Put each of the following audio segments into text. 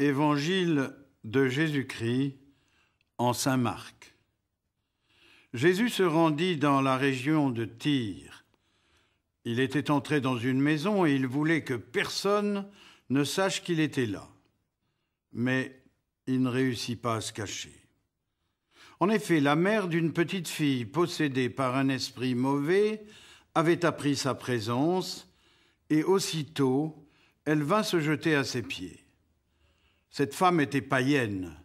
Évangile de Jésus-Christ en saint Marc. Jésus se rendit dans la région de Tyr. Il était entré dans une maison et il voulait que personne ne sache qu'il était là. Mais il ne réussit pas à se cacher. En effet, la mère d'une petite fille possédée par un esprit mauvais avait appris sa présence et aussitôt, elle vint se jeter à ses pieds. Cette femme était païenne,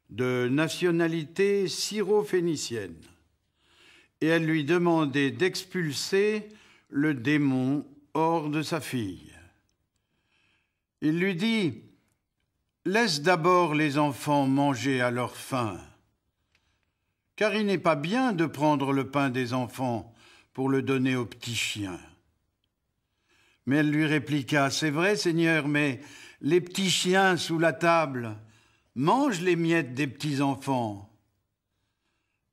de nationalité syro-phénicienne, et elle lui demandait d'expulser le démon hors de sa fille. Il lui dit « Laisse d'abord les enfants manger à leur faim, car il n'est pas bien de prendre le pain des enfants pour le donner aux petits chiens. » Mais elle lui répliqua « C'est vrai, Seigneur, mais les petits chiens sous la table mangent les miettes des petits enfants. »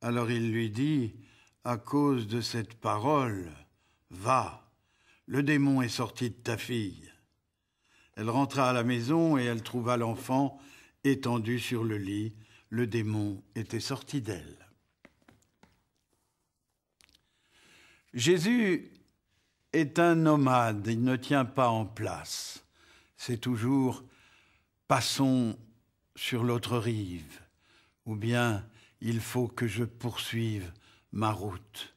Alors il lui dit « À cause de cette parole, va, le démon est sorti de ta fille. » Elle rentra à la maison et elle trouva l'enfant étendu sur le lit. Le démon était sorti d'elle. Jésus est un nomade, il ne tient pas en place. C'est toujours « passons sur l'autre rive » ou bien « il faut que je poursuive ma route ».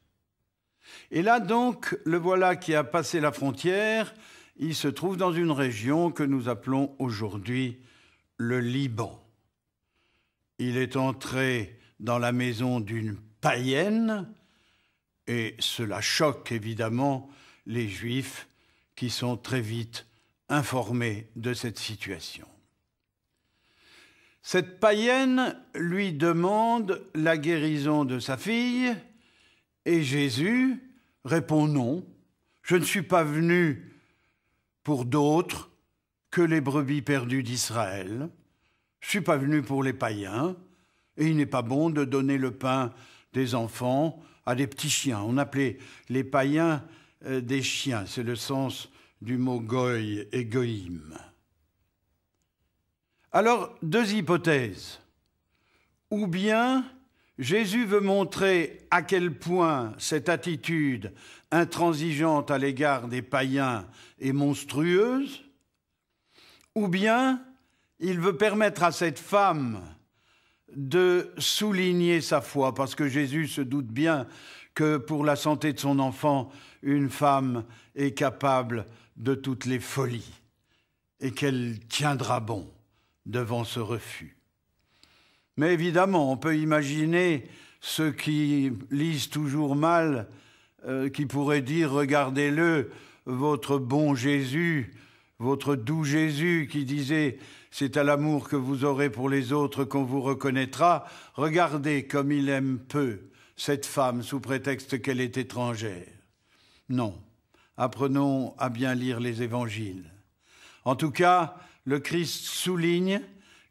Et là donc, le voilà qui a passé la frontière, il se trouve dans une région que nous appelons aujourd'hui le Liban. Il est entré dans la maison d'une païenne et cela choque évidemment les Juifs qui sont très vite informés de cette situation. Cette païenne lui demande la guérison de sa fille et Jésus répond non, je ne suis pas venu pour d'autres que les brebis perdues d'Israël, je ne suis pas venu pour les païens et il n'est pas bon de donner le pain des enfants à des petits chiens. On appelait les païens des chiens, c'est le sens du mot goy et goïm. Alors, deux hypothèses. Ou bien Jésus veut montrer à quel point cette attitude intransigeante à l'égard des païens est monstrueuse, ou bien il veut permettre à cette femme de souligner sa foi, parce que Jésus se doute bien que pour la santé de son enfant, une femme est capable de toutes les folies et qu'elle tiendra bon devant ce refus. Mais évidemment, on peut imaginer ceux qui lisent toujours mal, qui pourraient dire « Regardez-le, votre bon Jésus, votre doux Jésus qui disait « C'est à l'amour que vous aurez pour les autres qu'on vous reconnaîtra. Regardez comme il aime peu cette femme sous prétexte qu'elle est étrangère. » Non, apprenons à bien lire les évangiles. En tout cas, le Christ souligne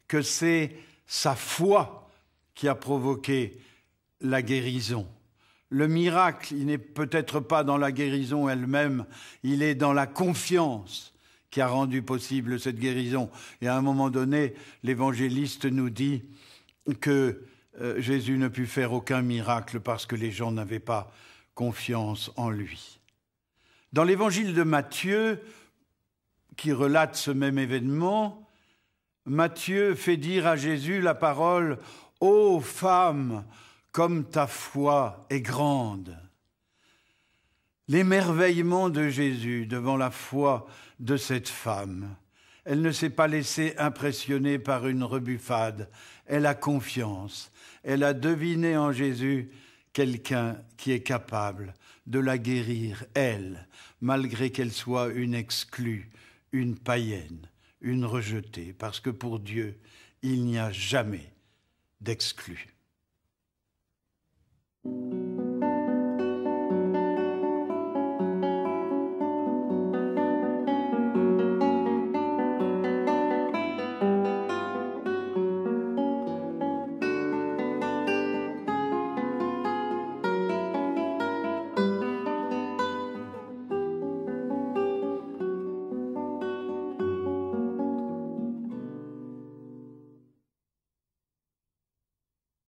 que c'est sa foi qui a provoqué la guérison. Le miracle, il n'est peut-être pas dans la guérison elle-même, il est dans la confiance qui a rendu possible cette guérison. Et à un moment donné, l'évangéliste nous dit que Jésus ne put faire aucun miracle parce que les gens n'avaient pas confiance en lui. Dans l'évangile de Matthieu, qui relate ce même événement, Matthieu fait dire à Jésus la parole « Ô femme, comme ta foi est grande !» L'émerveillement de Jésus devant la foi de cette femme. Elle ne s'est pas laissée impressionner par une rebuffade. Elle a confiance. Elle a deviné en Jésus quelqu'un qui est capable de la guérir, elle, malgré qu'elle soit une exclue, une païenne, une rejetée, parce que pour Dieu, il n'y a jamais d'exclus.